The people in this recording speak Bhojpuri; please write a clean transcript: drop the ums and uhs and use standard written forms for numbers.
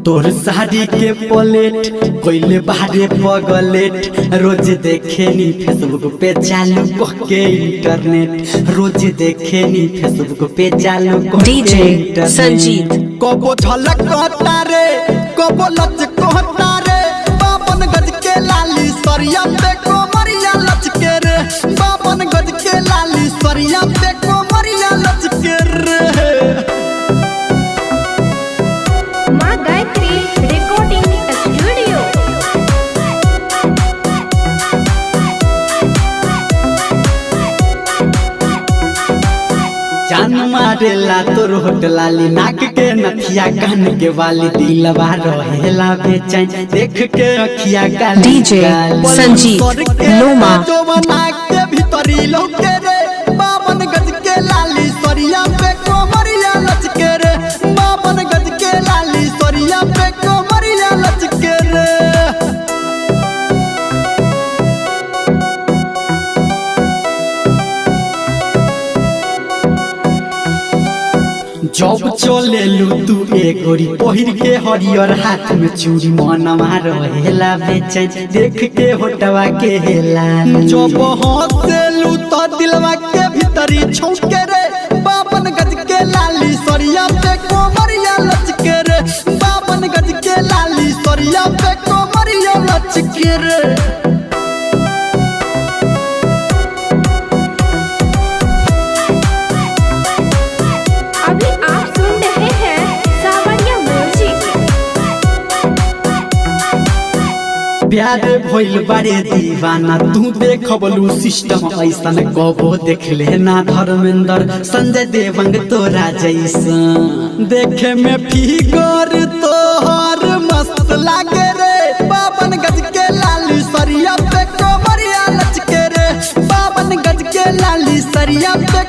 तोर साड़ी के प्लेट कोइले बाहरे पगलेट रोज देखे नी फेसबुक पे चालू के इंटरनेट रोज देखे नी फेसबुक पे चालू डीजे संजीत कबो झलक कहता रे कबो लच कहता रे बावन गज के लाली सरिया पे कोमरिया लचके रे बावन गज के लाली सरिया पे कोमरिया लचके रे। माँ गायत्री रिकॉर्डिंग स्टूडियो। जान मारेला तोर होट लाली नाक के नथिया कान के वाली दिलवा रहेला बेचैन देख के अखिया काली डीजे संजीत लोमा जो नाक के भीतरी लौके रे बावन गज के लाली सरिया पे कोमरिया लचके रे बावन गज के लाली सरिया पे कोमरिया लचके रे। जब चले लू तू एक गोरी पहिर के हरियर हाथ में चूड़ी मनवा रहेला बेचैन देख के होटवा के हेला जब हंसे लू तो दिलवा के भीतरी छौके रे बावन गज के लाली सरिया पे कोमरिया लचके रे बावन गज के लाली सरिया पे कोमरिया लचके रे। प्यार भइल बारे दीवाना तू देखबलू सिस्टम ऐसा कबो देख लेना धर्मेंद्र संजय देवंग तोरा जैसा देखे में फिगर तोहर मस्त लागे रे बावन गज के लाली सरिया पे कोमरिया लचके रे बावन गज के लाली सरिया पे